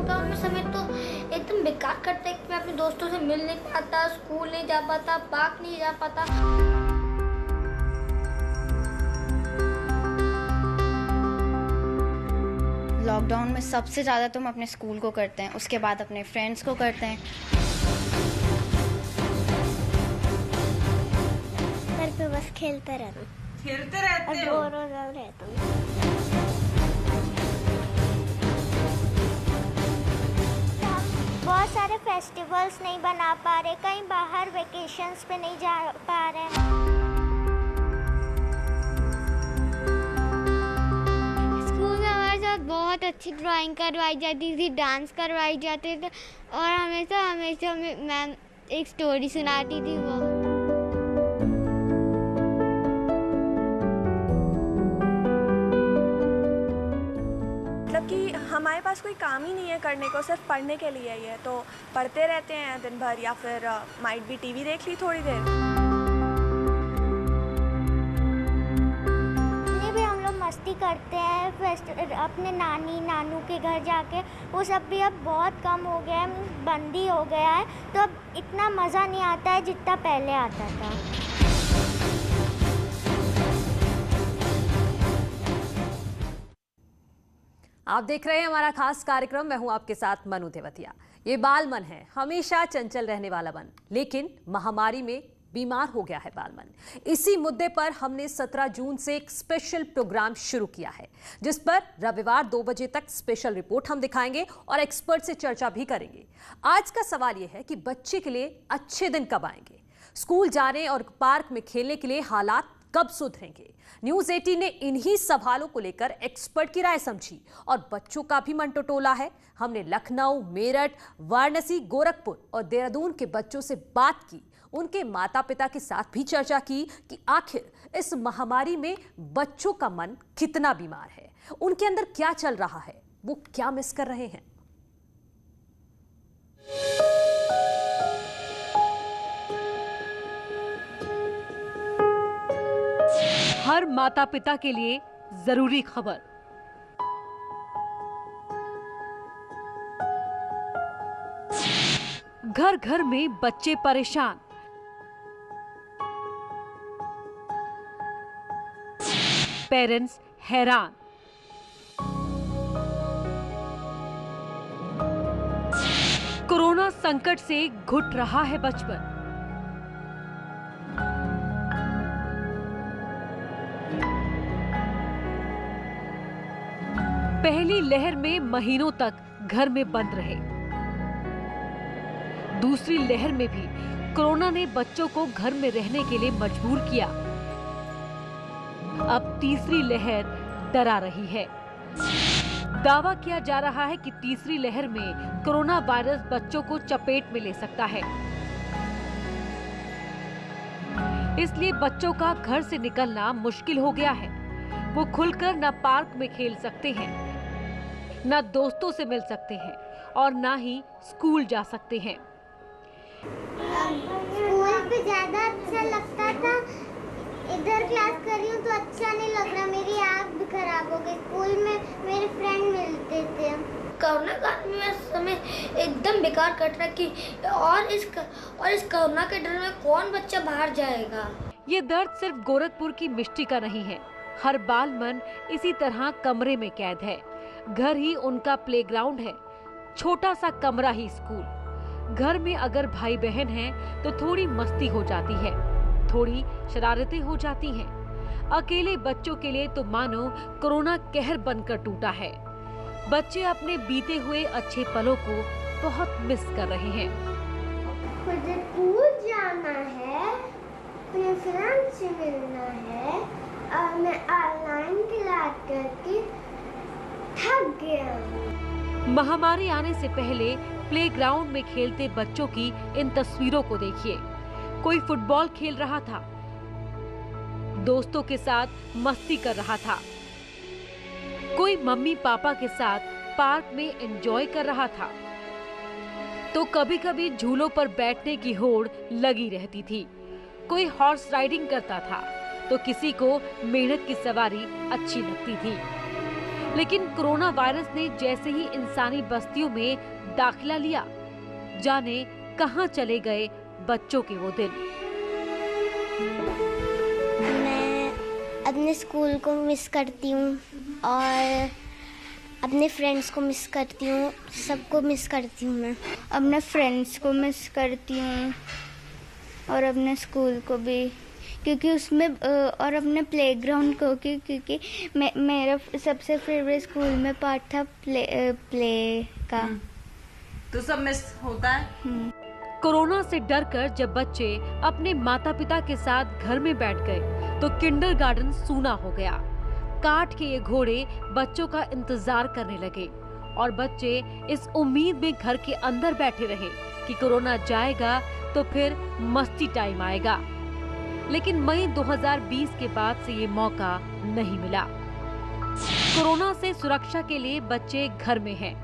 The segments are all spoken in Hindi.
लॉकडाउन में समय तो एकदम बेकार कटता है कि मैं अपने दोस्तों से मिल नहीं पाता, स्कूल नहीं जा पाता, पार्क नहीं जा पाता। लॉकडाउन में सबसे ज़्यादा तो हम अपने स्कूल को करते हैं, उसके बाद अपने फ्रेंड्स को करते हैं। घर पे बस खेलते रहते और बोर हो रहता हूँ। बहुत सारे फेस्टिवल्स नहीं बना पा रहे, कहीं बाहर वेकेशंस पे नहीं जा पा रहे। बहुत अच्छी ड्राइंग करवाई जाती थी, डांस करवाई जाते थे और हमेशा मैम एक स्टोरी सुनाती थी वो। मतलब कि हमारे पास कोई काम ही नहीं है करने को, सिर्फ पढ़ने के लिए ही है, तो पढ़ते रहते हैं दिन भर या फिर माइट भी टीवी देख ली थोड़ी देर। मस्ती करते हैं अपने नानी नानू के घर जाके, वो सब भी अब बहुत कम हो गया है, बंदी हो गया है, तो अब इतना मज़ा नहीं आता है जितना पहले आता था। आप देख रहे हैं हमारा खास कार्यक्रम, मैं हूं आपके साथ मनु देवतिया। ये बाल मन है, हमेशा चंचल रहने वाला मन, लेकिन महामारी में बीमार हो गया है बाल मन। इसी मुद्दे पर हमने 17 जून से एक स्पेशल प्रोग्राम शुरू किया है, जिस पर रविवार 2 बजे तक स्पेशल रिपोर्ट हम दिखाएंगे और एक्सपर्ट से चर्चा भी करेंगे। आज का सवाल यह है कि बच्चे के लिए अच्छे दिन कब आएंगे, स्कूल जाने और पार्क में खेलने के लिए हालात कब सुधरेंगे। न्यूज़ 18 ने इन्हीं सवालों को लेकर एक्सपर्ट की राय समझी और बच्चों का भी मन टटोला है। हमने लखनऊ, मेरठ, वाराणसी, गोरखपुर और देहरादून के बच्चों से बात की, उनके माता पिता के साथ भी चर्चा की कि आखिर इस महामारी में बच्चों का मन कितना बीमार है, उनके अंदर क्या चल रहा है, वो क्या मिस कर रहे हैं। हर माता पिता के लिए जरूरी खबर। घर घर में बच्चे परेशान, पेरेंट्स हैरान। कोरोना संकट से घुट रहा है बचपन। पहली लहर में महीनों तक घर में बंद रहे, दूसरी लहर में भी कोरोना ने बच्चों को घर में रहने के लिए मजबूर किया। अब तीसरी लहर डरा रही है। दावा किया जा रहा है कि तीसरी लहर में कोरोना वायरस बच्चों को चपेट में ले सकता है। इसलिए बच्चों का घर से निकलना मुश्किल हो गया है। वो खुलकर न पार्क में खेल सकते हैं, न दोस्तों से मिल सकते हैं और न ही स्कूल जा सकते हैं। स्कूल पे ज्यादा अच्छा लगता था, इधर क्लास कर रही हूँ तो अच्छा नहीं लग रहा, मेरी आँख भी खराब हो गई। स्कूल में मेरे फ्रेंड मिलते थे। कोरोना काल में समय एकदम बेकार कट रहा कि और इस कोरोना के डर में कौन बच्चा बाहर जाएगा। ये दर्द सिर्फ गोरखपुर की मिष्टी का नहीं है। हर बाल मन इसी तरह कमरे में कैद है। घर ही उनका प्लेग्राउंड है, छोटा सा कमरा ही स्कूल। घर में अगर भाई बहन हैं तो थोड़ी मस्ती हो जाती है, थोड़ी शरारतें हो जाती हैं। अकेले बच्चों के लिए तो मानो कोरोना कहर बनकर टूटा है। बच्चे अपने बीते हुए अच्छे पलों को बहुत मिस कर रहे हैं। मुझे स्कूल जाना है, अपने फ्रेंड से मिलना है और मैं ऑनलाइन क्लास करके थक गया। महामारी आने से पहले प्लेग्राउंड में खेलते बच्चों की इन तस्वीरों को देखिए। कोई फुटबॉल खेल रहा था, दोस्तों के साथ मस्ती कर रहा था, कोई मम्मी पापा के साथ पार्क में एंजॉय कर रहा था, तो कभी कभी झूलों पर बैठने की होड़ लगी रहती थी। कोई हॉर्स राइडिंग करता था तो किसी को मेहनत की सवारी अच्छी लगती थी। लेकिन कोरोना वायरस ने जैसे ही इंसानी बस्तियों में दाखिला लिया, जाने कहां चले गए बच्चों के वो दिन। मैं अपने स्कूल को मिस करती हूँ और अपने फ्रेंड्स को मिस करती हूँ, सबको मिस करती हूँ। मैं अपने फ्रेंड्स को मिस करती हूँ और अपने स्कूल को भी, क्योंकि उसमें और अपने प्लेग्राउंड को, क्योंकि मेरा सबसे फेवरेट स्कूल में पार्ट था प्ले का। तो सब मिस होता है। कोरोना से डरकर जब बच्चे अपने माता पिता के साथ घर में बैठ गए तो किंडरगार्टन सूना हो गया। काठ के ये घोड़े बच्चों का इंतजार करने लगे और बच्चे इस उम्मीद में घर के अंदर बैठे रहे कि कोरोना जाएगा तो फिर मस्ती टाइम आएगा। लेकिन मई 2020 के बाद से ये मौका नहीं मिला। कोरोना से सुरक्षा के लिए बच्चे घर में हैं,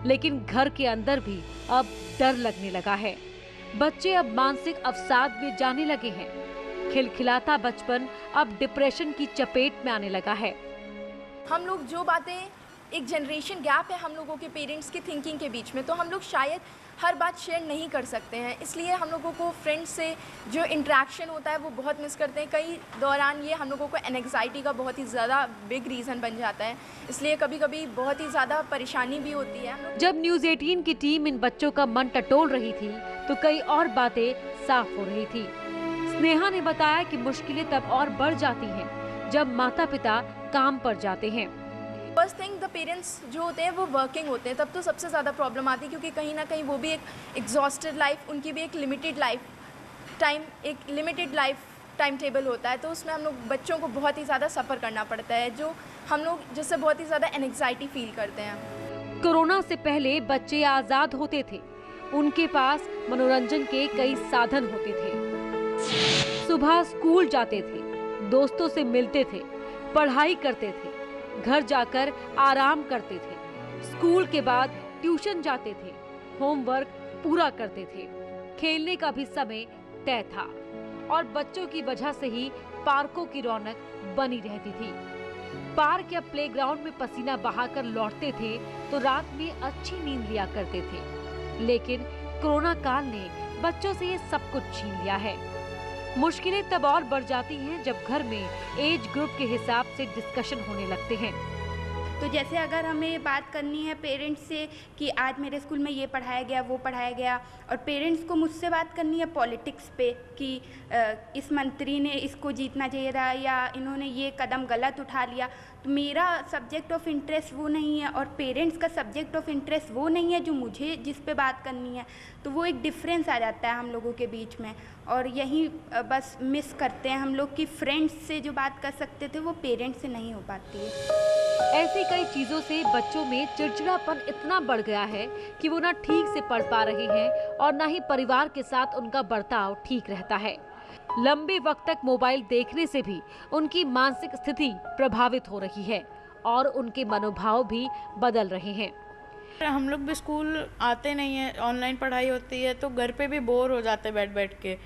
लेकिन घर के अंदर भी अब डर लगने लगा है। बच्चे अब मानसिक अवसाद में जाने लगे हैं। खिलखिलाता बचपन अब डिप्रेशन की चपेट में आने लगा है। हम लोग जो बातें, एक जनरेशन गैप है हम लोगों के पेरेंट्स की थिंकिंग के बीच में, तो हम लोग शायद हर बात शेयर नहीं कर सकते हैं। इसलिए हम लोगों को फ्रेंड्स से जो इंटरेक्शन होता है वो बहुत मिस करते हैं। कई दौरान ये हम लोगों को एंग्जाइटी का बहुत ही ज़्यादा बिग रीज़न बन जाता है, इसलिए कभी कभी बहुत ही ज़्यादा परेशानी भी होती है। जब न्यूज़ 18 की टीम इन बच्चों का मन टटोल रही थी तो कई और बातें साफ हो रही थी। स्नेहा ने बताया कि मुश्किलें तब और बढ़ जाती हैं जब माता पिता काम पर जाते हैं। फर्स्ट थिंग, द पेरेंट्स जो होते हैं वो वर्किंग होते हैं, तब तो सबसे ज़्यादा प्रॉब्लम आती है, क्योंकि कहीं ना कहीं वो भी एक एग्जॉस्टेड लाइफ, उनकी भी एक लिमिटेड लाइफ टाइम टेबल होता है, तो उसमें हम लोग बच्चों को बहुत ही ज़्यादा सफ़र करना पड़ता है, जो हम लोग जिससे बहुत ही ज़्यादा एंग्जाइटी फील करते हैं। कोरोना से पहले बच्चे आज़ाद होते थे, उनके पास मनोरंजन के कई साधन होते थे। सुबह स्कूल जाते थे, दोस्तों से मिलते थे, पढ़ाई करते थे, घर जाकर आराम करते थे, स्कूल के बाद ट्यूशन जाते थे, होमवर्क पूरा करते थे, खेलने का भी समय तय था और बच्चों की वजह से ही पार्कों की रौनक बनी रहती थी। पार्क या प्लेग्राउंड में पसीना बहाकर लौटते थे तो रात में अच्छी नींद लिया करते थे। लेकिन कोरोना काल ने बच्चों से ये सब कुछ छीन लिया है। मुश्किलें तब और बढ़ जाती हैं जब घर में एज ग्रुप के हिसाब से डिस्कशन होने लगते हैं। तो जैसे अगर हमें बात करनी है पेरेंट्स से कि आज मेरे स्कूल में ये पढ़ाया गया, वो पढ़ाया गया, और पेरेंट्स को मुझसे बात करनी है पॉलिटिक्स पे कि इस मंत्री ने इसको जीतना चाहिए था या इन्होंने ये कदम गलत उठा लिया, तो मेरा सब्जेक्ट ऑफ इंटरेस्ट वो नहीं है और पेरेंट्स का सब्जेक्ट ऑफ इंटरेस्ट वो नहीं है जो मुझे जिस पे बात करनी है, तो वो एक डिफरेंस आ जाता है हम लोगों के बीच में। और यही बस मिस करते हैं हम लोग कि फ्रेंड्स से जो बात कर सकते थे वो पेरेंट्स से नहीं हो पाती है। ऐसी कई चीजों से बच्चों में चिड़चिड़ापन इतना बढ़ गया है कि वो ना ठीक से पढ़ पा रहे हैं और ना ही परिवार के साथ उनका बर्ताव ठीक रहता है। लंबे वक्त तक मोबाइल देखने से भी उनकी मानसिक स्थिति प्रभावित हो रही है और उनके मनोभाव भी बदल रहे हैं। हम लोग भी स्कूल आते नहीं है, ऑनलाइन पढ़ाई होती है तो घर पे भी बोर हो जाते बैठ बैठ के।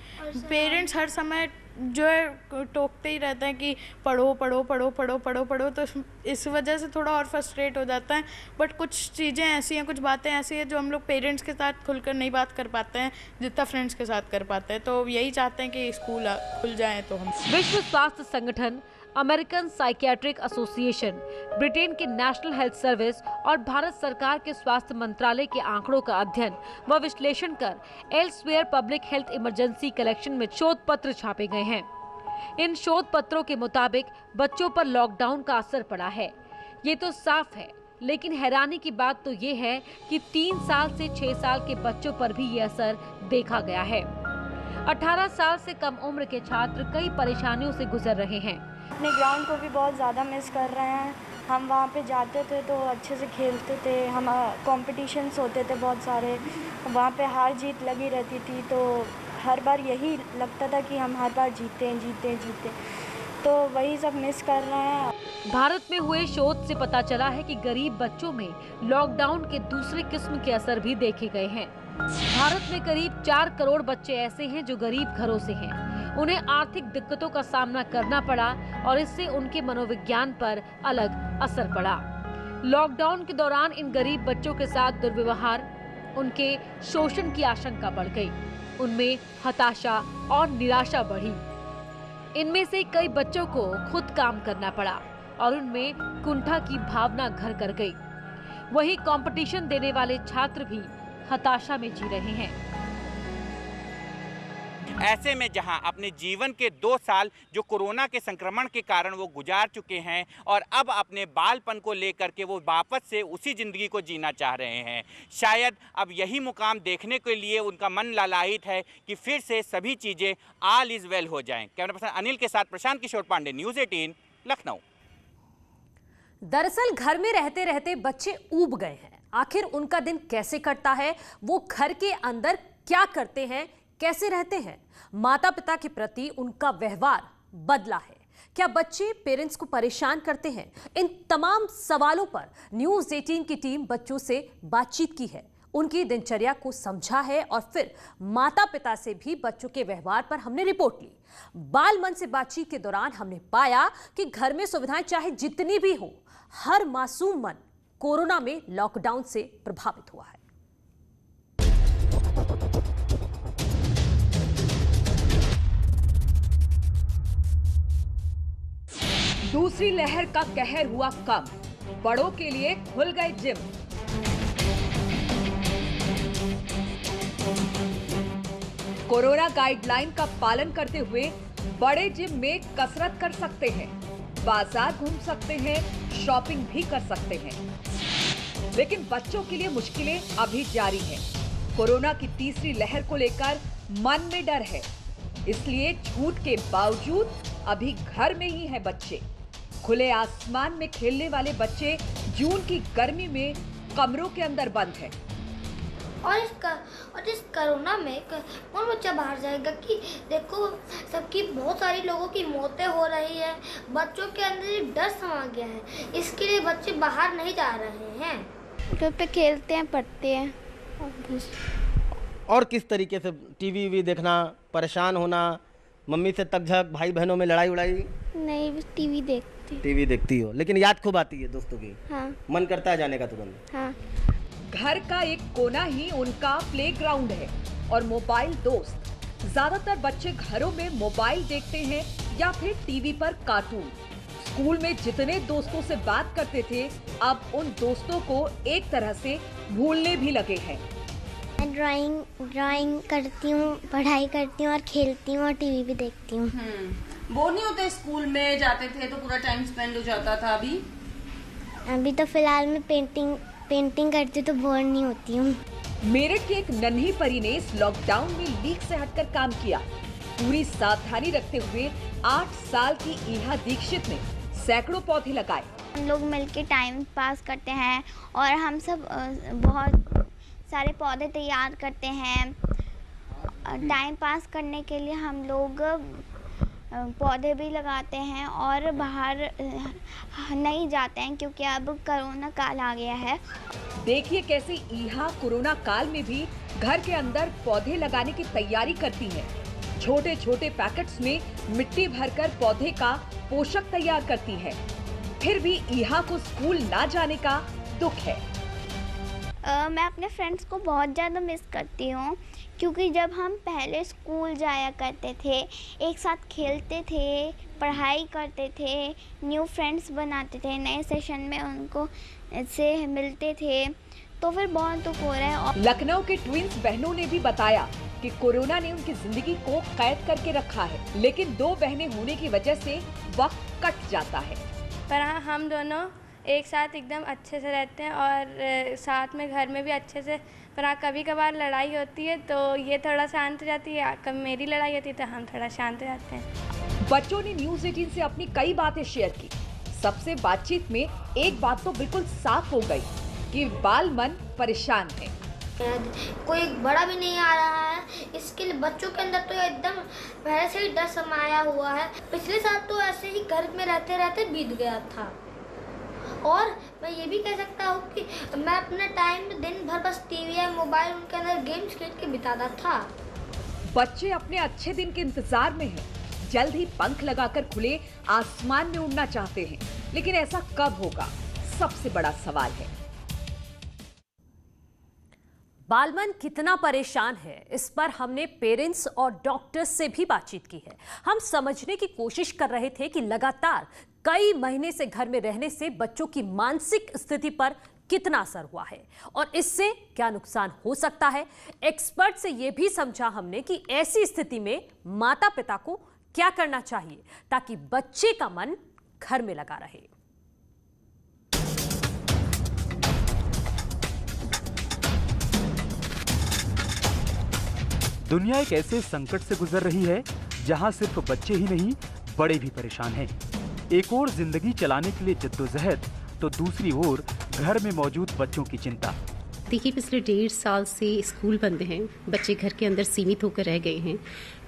पेरेंट्स हर समय जो है टोकते ही रहते हैं कि पढ़ो पढ़ो पढ़ो पढ़ो पढ़ो पढ़ो, तो इस वजह से थोड़ा और फ्रस्ट्रेट हो जाता है। बट कुछ चीज़ें ऐसी हैं, कुछ बातें ऐसी हैं जो हम लोग पेरेंट्स के साथ खुलकर नहीं बात कर पाते हैं जितना फ्रेंड्स के साथ कर पाते हैं। तो यही चाहते हैं कि स्कूल खुल जाए। तो हम विश्व स्वास्थ्य संगठन, अमेरिकन साइकियाट्रिक एसोसिएशन, ब्रिटेन के नेशनल हेल्थ सर्विस और भारत सरकार के स्वास्थ्य मंत्रालय के आंकड़ों का अध्ययन व विश्लेषण कर elsewhere public health emergency collection में शोध पत्र छापे गए हैं। इन शोध पत्रों के मुताबिक बच्चों पर लॉकडाउन का असर पड़ा है, ये तो साफ है, लेकिन हैरानी की बात तो ये है कि 3 साल से 6 साल के बच्चों पर भी ये असर देखा गया है। 18 साल से कम उम्र के छात्र कई परेशानियों से गुजर रहे हैं। अपने ग्राउंड को भी बहुत ज़्यादा मिस कर रहे हैं। हम वहाँ पे जाते थे तो अच्छे से खेलते थे, हम कॉम्पिटिशन्स होते थे बहुत सारे, वहाँ पे हार जीत लगी रहती थी, तो हर बार यही लगता था कि हम हर बार जीते जीते, तो वही सब मिस कर रहे हैं। भारत में हुए शोध से पता चला है कि गरीब बच्चों में लॉकडाउन के दूसरे किस्म के असर भी देखे गए हैं। भारत में करीब 4 करोड़ बच्चे ऐसे हैं जो गरीब घरों से हैं। उन्हें आर्थिक दिक्कतों का सामना करना पड़ा और इससे उनके मनोविज्ञान पर अलग असर पड़ा। लॉकडाउन के दौरान इन गरीब बच्चों के साथ दुर्व्यवहार, उनके शोषण की आशंका बढ़ गई। उनमें हताशा और निराशा बढ़ी। इनमें से कई बच्चों को खुद काम करना पड़ा और उनमें कुंठा की भावना घर कर गई। वहीं कंपटीशन देने वाले छात्र भी हताशा में जी रहे हैं। ऐसे में जहां अपने जीवन के 2 साल जो कोरोना के संक्रमण के कारण वो गुजार चुके हैं और अब अपने बालपन को लेकर के वो वापस से उसी ज़िंदगी को जीना चाह रहे हैं, शायद अब यही मुकाम देखने के लिए उनका मन लालायित है कि फिर से सभी चीज़ें ऑल इज़ वेल हो जाएं। कैमरा पर्सन अनिल के साथ प्रशांत किशोर पांडे, न्यूज़ 18, लखनऊ। दरअसल घर में रहते रहते बच्चे ऊब गए हैं। आखिर उनका दिन कैसे कटता है, वो घर के अंदर क्या करते हैं, कैसे रहते हैं, माता पिता के प्रति उनका व्यवहार बदला है, क्या बच्चे पेरेंट्स को परेशान करते हैं? इन तमाम सवालों पर न्यूज़ 18 की टीम बच्चों से बातचीत की है, उनकी दिनचर्या को समझा है और फिर माता पिता से भी बच्चों के व्यवहार पर हमने रिपोर्ट ली। बाल मन से बातचीत के दौरान हमने पाया कि घर में सुविधाएं चाहे जितनी भी हो, हर मासूम मन कोरोना में लॉकडाउन से प्रभावित हुआ है। दूसरी लहर का कहर हुआ कम, बड़ों के लिए खुल गए जिम। कोरोना गाइडलाइन का पालन करते हुए बड़े जिम में कसरत कर सकते हैं, बाजार घूम सकते हैं, शॉपिंग भी कर सकते हैं। लेकिन बच्चों के लिए मुश्किलें अभी जारी हैं। कोरोना की तीसरी लहर को लेकर मन में डर है, इसलिए छूट के बावजूद अभी घर में ही हैं बच्चे। खुले आसमान में खेलने वाले बच्चे जून की गर्मी में कमरों के अंदर बंद हैं। और इस कोरोना में कौन बच्चा बाहर जाएगा कि देखो सबकी बहुत सारी लोगों की मौतें हो रही है, बच्चों के अंदर एक डर समा गया है, इसके लिए बच्चे बाहर नहीं जा रहे हैं। घर पे खेलते हैं, पढ़ते हैं और किस तरीके से टीवी देखना, परेशान होना, मम्मी से तकझक, भाई बहनों में लड़ाई उड़ाई? नहीं, बस टीवी देखती हो, लेकिन याद खूब आती है दोस्तों की। हाँ। मन करता है जाने का तुरंत। हाँ। घर का एक कोना ही उनका प्लेग्राउंड है और मोबाइल दोस्त। ज्यादातर बच्चे घरों में मोबाइल देखते हैं या फिर टीवी पर कार्टून। स्कूल में जितने दोस्तों से बात करते थे, अब उन दोस्तों को एक तरह से भूलने भी लगे हैं। मैं ड्राइंग करती हूँ, पढ़ाई करती हूँ और खेलती हूँ और टीवी भी देखती हूँ। बोर नहीं होते? स्कूल में जाते थे तो पूरा टाइम स्पेंड हो जाता था। अभी तो फिलहाल मैं पेंटिंग करती हूँ तो बोर नहीं होती हूँ। मेरठ की एक नन्ही परी ने इस लॉकडाउन में लीक से हटकर काम किया। पूरी सावधानी रखते हुए 8 साल की ईहा दीक्षित ने सैकड़ों पौधे लगाए। हम लोग मिलके टाइम पास करते हैं और हम सब बहुत सारे पौधे तैयार करते हैं। टाइम पास करने के लिए हम लोग पौधे भी लगाते हैं और बाहर नहीं जाते हैं क्योंकि अब कोरोना काल आ गया है। देखिए कैसे ईहा कोरोना काल में भी घर के अंदर पौधे लगाने की तैयारी करती है। छोटे छोटे पैकेट्स में मिट्टी भरकर पौधे का पोषक तैयार करती है। फिर भी ईहा को स्कूल ना जाने का दुख है। मैं अपने फ्रेंड्स को बहुत ज़्यादा मिस करती हूँ क्योंकि जब हम पहले स्कूल जाया करते थे, एक साथ खेलते थे, पढ़ाई करते थे, न्यू फ्रेंड्स बनाते थे, नए सेशन में उनको से मिलते थे, तो फिर बहुत दुख हो रहा है। लखनऊ के ट्विंस बहनों ने भी बताया कि कोरोना ने उनकी जिंदगी को कैद करके रखा है, लेकिन 2 बहनें होने की वजह से वक्त कट जाता है। पर हम दोनों एक साथ एकदम अच्छे से रहते हैं और साथ में घर में भी अच्छे से। पर कभी कभार लड़ाई होती है तो ये थोड़ा शांत हो जाती है, कभी मेरी लड़ाई होती है तो हम थोड़ा शांत हो जाते हैं। बच्चों ने न्यूज़ 18 से अपनी कई बातें शेयर की। सबसे बातचीत में एक बात तो बिल्कुल साफ हो गई कि बाल मन परेशान है। कोई बड़ा भी नहीं आ रहा है, इसके लिए बच्चों के अंदर तो एकदम पहले से ही डर समाया हुआ है। पिछले साल तो ऐसे ही घर में रहते रहते बीत गया था। और मैं ये भी कह सकता हूँ कि मैं अपना टाइम दिन भर बस टीवी या मोबाइल उनके अंदर गेम्स खेल के बिताता था। बच्चे अपने अच्छे दिन के इंतजार में हैं। जल्द ही पंख लगाकर खुले आसमान में उड़ना चाहते हैं, लेकिन ऐसा कब होगा? सबसे बड़ा सवाल है। बालमन कितना परेशान है, इस पर हमने पेरेंट्स और डॉक्टर्स से भी बातचीत की है। हम समझने की कोशिश कर रहे थे कि लगातार कई महीने से घर में रहने से बच्चों की मानसिक स्थिति पर कितना असर हुआ है और इससे क्या नुकसान हो सकता है। एक्सपर्ट से यह भी समझा हमने कि ऐसी स्थिति में माता पिता को क्या करना चाहिए ताकि बच्चे का मन घर में लगा रहे। दुनिया एक ऐसे संकट से गुजर रही है जहां सिर्फ बच्चे ही नहीं बड़े भी परेशान हैं। एक ओर जिंदगी चलाने के लिए जद्दोजहद तो दूसरी ओर घर में मौजूद बच्चों की चिंता। देखिए, पिछले 1.5 साल से स्कूल बंद हैं, बच्चे घर के अंदर सीमित होकर रह गए हैं।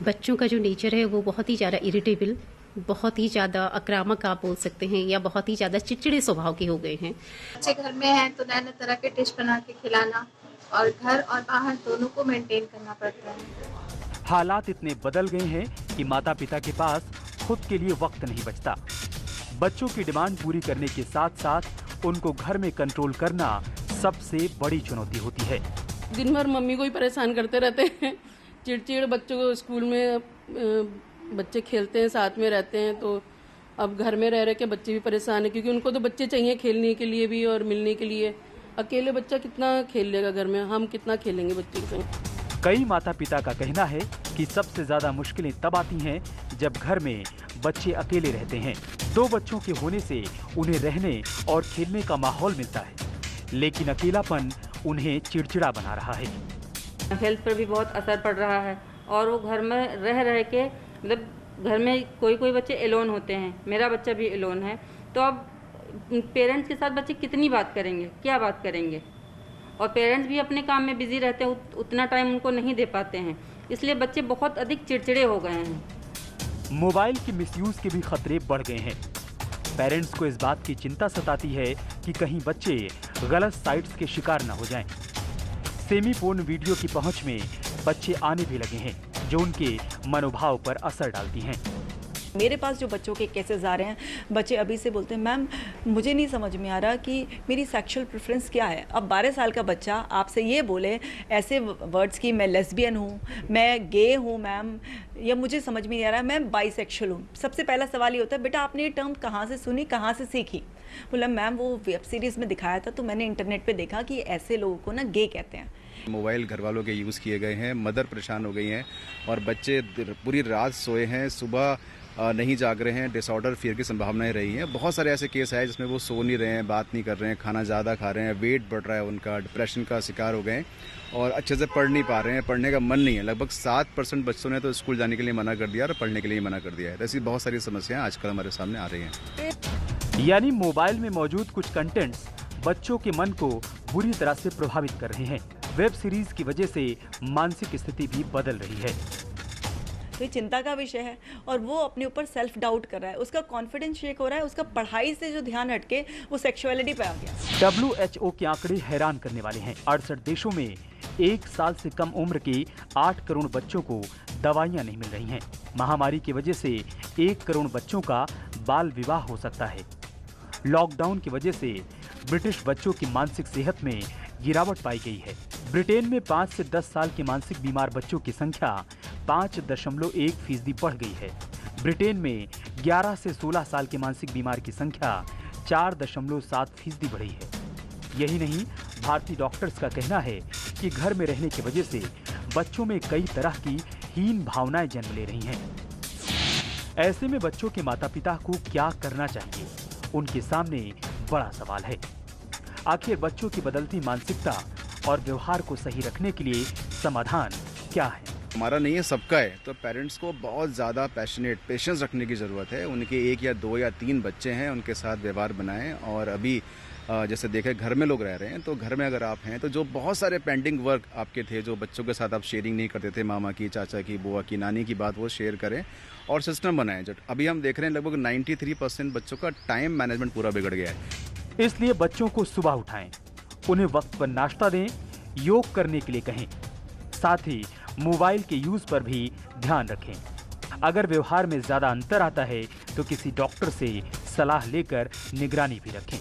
बच्चों का जो नेचर है वो बहुत ही ज़्यादा इरिटेबल, बहुत ही ज़्यादा आक्रामक आप बोल सकते हैं, या बहुत ही ज़्यादा चिड़चिड़े स्वभाव के हो गए हैं। बच्चे घर में हैं तो नए तरह के डिश बना के खिलाना और घर और बाहर दोनों को मेंटेन करना पड़ता है। हालात इतने बदल गए हैं कि माता पिता के पास खुद के लिए वक्त नहीं बचता। बच्चों की डिमांड पूरी करने के साथ साथ उनको घर में कंट्रोल करना सबसे बड़ी चुनौती होती है। दिन भर मम्मी को ही परेशान करते रहते हैं, चिड़चिड़। बच्चों को स्कूल में बच्चे खेलते हैं, साथ में रहते हैं, तो अब घर में रह के बच्चे भी परेशान है क्योंकि उनको तो बच्चे चाहिए खेलने के लिए भी और मिलने के लिए। अकेले बच्चा कितना खेल लेगा घर में, हम कितना खेलेंगे बच्चे से। कई माता पिता का कहना है कि सबसे ज्यादा मुश्किलें तब आती हैं जब घर में बच्चे अकेले रहते हैं। 2 बच्चों के होने से उन्हें रहने और खेलने का माहौल मिलता है, लेकिन अकेलापन उन्हें चिड़चिड़ा बना रहा है। हेल्थ पर भी बहुत असर पड़ रहा है और वो घर में रह के मतलब घर में कोई बच्चे एलोन होते हैं, मेरा बच्चा भी एलोन है, तो अब पेरेंट्स के साथ बच्चे कितनी बात करेंगे, क्या बात करेंगे। और पेरेंट्स भी अपने काम में बिजी रहते हैं, उतना टाइम उनको नहीं दे पाते हैं, इसलिए बच्चे बहुत अधिक चिड़चिड़े हो गए हैं। मोबाइल के मिसयूज के भी खतरे बढ़ गए हैं। पेरेंट्स को इस बात की चिंता सताती है कि कहीं बच्चे गलत साइट्स के शिकार न हो जाएं। सेमी पोर्न वीडियो की पहुंच में बच्चे आने भी लगे हैं, जो उनके मनोभाव पर असर डालती हैं। मेरे पास जो बच्चों के केसेस आ रहे हैं, बच्चे अभी से बोलते हैं मैम मुझे नहीं समझ में आ रहा कि मेरी सेक्सुअल प्रेफरेंस क्या है। अब 12 साल का बच्चा आपसे ये बोले ऐसे वर्ड्स की मैं लेस्बियन हूँ, मैं गे हूँ मैम, या मुझे समझ में नहीं आ रहा मैं बाइसेक्सुअल हूँ। सबसे पहला सवाल ये होता है बेटा आपने ये टर्म कहाँ से सुनी, कहाँ से सीखी। बोला मैम वो वेब सीरीज़ में दिखाया था तो मैंने इंटरनेट पर देखा कि ऐसे लोगों को ना गे कहते हैं। मोबाइल घर वालों के यूज़ किए गए हैं, मदर परेशान हो गई हैं और बच्चे पूरी रात सोए हैं, सुबह नहीं जाग रहे हैं, डिसऑर्डर फियर की संभावनाएं रही हैं। बहुत सारे ऐसे केस हैं जिसमें वो सो नहीं रहे हैं, बात नहीं कर रहे हैं, खाना ज़्यादा खा रहे हैं, वेट बढ़ रहा है उनका, डिप्रेशन का शिकार हो गए और अच्छे से पढ़ नहीं पा रहे हैं, पढ़ने का मन नहीं है। लगभग 7% बच्चों ने तो स्कूल जाने के लिए मना कर दिया और पढ़ने के लिए मना कर दिया है। ऐसी बहुत सारी समस्याएं आजकल हमारे सामने आ रही हैं। यानी मोबाइल में मौजूद कुछ कंटेंट्स बच्चों के मन को बुरी तरह से प्रभावित कर रहे हैं। वेब सीरीज की वजह से मानसिक स्थिति भी बदल रही है। तो ये चिंता का विषय है और वो अपने ऊपर सेल्फ डाउट कर रहा है, उसका कॉन्फिडेंस शेक हो रहा है, उसका पढ़ाई से जो ध्यान हटके वो सेक्सुअलिटी पे आ गया। WHO के आंकड़े हैरान करने वाले हैं। 68 देशों में 1 साल से कम उम्र के 8 करोड़ बच्चों को दवाइयां नहीं मिल रही हैं। महामारी की वजह से 1 करोड़ बच्चों का बाल विवाह हो सकता है। लॉकडाउन की वजह से ब्रिटिश बच्चों की मानसिक सेहत में गिरावट पाई गई है। ब्रिटेन में 5 से 10 साल के मानसिक बीमार बच्चों की संख्या 5.1% बढ़ गई है। ब्रिटेन में 11 से 16 साल के मानसिक बीमार की संख्या 4.7% बढ़ी है। यही नहीं, भारतीय डॉक्टर्स का कहना है कि घर में रहने की वजह से बच्चों में कई तरह की हीन भावनाएं जन्म ले रही हैं। ऐसे में बच्चों के माता पिता को क्या करना चाहिए, उनके सामने बड़ा सवाल है। आखिर बच्चों की बदलती मानसिकता और व्यवहार को सही रखने के लिए समाधान क्या है? हमारा नहीं है, सबका है। तो पेरेंट्स को बहुत ज़्यादा पेशेंस रखने की ज़रूरत है। उनके 1 या 2 या 3 बच्चे हैं, उनके साथ व्यवहार बनाएं। और अभी जैसे देखें घर में लोग रह रहे हैं, तो घर में अगर आप हैं तो जो बहुत सारे पेंडिंग वर्क आपके थे, जो बच्चों के साथ आप शेयरिंग नहीं करते थे, मामा की, चाचा की, बुआ की, नानी की बात, वो शेयर करें और सिस्टम बनाएं। जो अभी हम देख रहे हैं लगभग 93% बच्चों का टाइम मैनेजमेंट पूरा बिगड़ गया है। इसलिए बच्चों को सुबह उठाएं, उन्हें वक्त पर नाश्ता दें, योग करने के लिए कहें, साथ ही मोबाइल के यूज पर भी ध्यान रखें। अगर व्यवहार में ज्यादा अंतर आता है तो किसी डॉक्टर से सलाह लेकर निगरानी भी रखें।